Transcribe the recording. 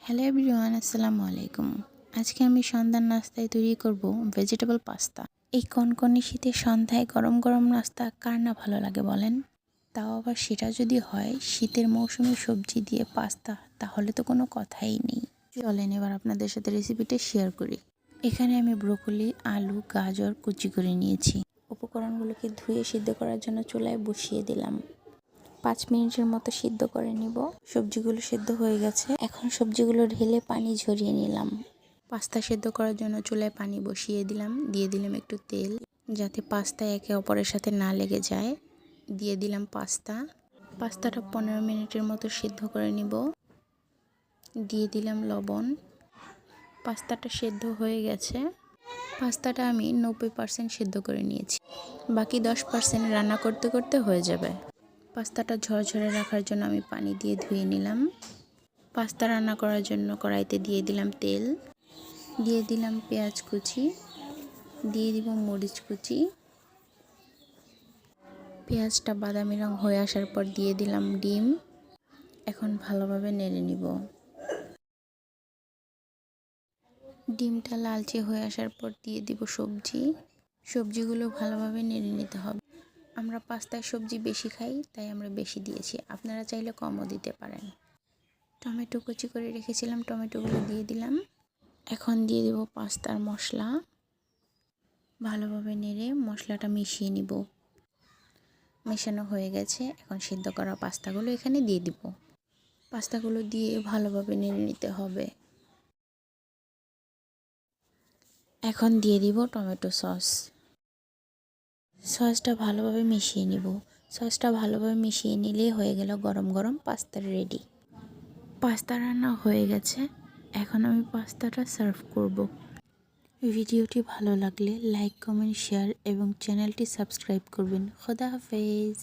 Hello everyone, আসসালামু আলাইকুম। আজকে আমি সন্ধ্যার নাস্তায় তৈরি করব ভেজিটেবল পাস্তা। এই কনকনে শীতের সন্ধ্যায় গরম গরম নাস্তা কার না ভালো লাগে বলেন? তাও আবার সেটা যদি হয় শীতের মৌসুমী সবজি দিয়ে পাস্তা, তাহলে তো কোনো কথাই নেই। চলেন এবার আপনাদের সাথে রেসিপিটা শেয়ার করি। এখানে আমি ব্রোকলি, আলু, গাজর কুচি করে নিয়েছি। উপকরণগুলোকে ধুয়ে সিদ্ধ করার জন্য চুলায় বসিয়ে দিলাম। 5 মিনিটের মতো সিদ্ধ করে নিব। সবজিগুলো সিদ্ধ হয়ে গেছে, এখন সবজিগুলো ঢেলে পানি ঝরিয়ে নিলাম। পাস্তা সিদ্ধ করার জন্য চুলায় পানি বসিয়ে দিলাম, দিয়ে দিলাম একটু তেল যাতে পাস্তা একে অপরের সাথে না লেগে যায়। দিয়ে দিলাম পাস্তাটা 15 মিনিটের মতো সিদ্ধ করে নিব। দিয়ে দিলাম লবণ। পাস্তাটা সিদ্ধ হয়ে গেছে। পাস্তাটা আমি 90% সিদ্ধ করে নিয়েছি, বাকি 10% রান্না করতে করতে হয়ে যাবে। পাস্তাটা ঝরঝরে রাখার জন্য আমি পানি দিয়ে ধুয়ে নিলাম। পাস্তা রান্না করার জন্য কড়াইতে দিয়ে দিলাম তেল, দিয়ে দিলাম পেঁয়াজ কুচি, দিয়ে দিব মরিচ কুচি। পেঁয়াজটা বাদামি রং হয়ে আসার পর দিয়ে দিলাম ডিম। এখন ভালোভাবে নেড়ে নিব। ডিমটা লালচে হয়ে আসার পর দিয়ে দিব সবজিগুলো ভালোভাবে নেড়ে নিতে হবে। আমরা পাস্তায় সবজি বেশি খাই, তাই আমরা বেশি দিয়েছি, আপনারা চাইলে কমও দিতে পারেন। টমেটো কুচি করে রেখেছিলাম, টমেটোগুলো দিয়ে দিলাম। এখন দিয়ে দেব পাস্তার মশলা। ভালোভাবে নেড়ে মশলাটা মিশিয়ে নিব। মেশানো হয়ে গেছে, এখন সিদ্ধ করা পাস্তাগুলো এখানে দিয়ে দিব। পাস্তাগুলো দিয়ে ভালোভাবে নেড়ে নিতে হবে। এখন দিয়ে দিব টমেটো সসটা ভালোভাবে মিশিয়ে নিব। সসটা ভালোভাবে মিশিয়ে নিলেই হয়ে গেল গরম গরম পাস্তা রেডি। পাস্তা রান্না হয়ে গেছে, এখন আমি পাস্তাটা সার্ভ করব। ভিডিওটি ভালো লাগলে লাইক, কমেন্ট, শেয়ার এবং চ্যানেলটি সাবস্ক্রাইব করবেন। খোদা হাফেজ।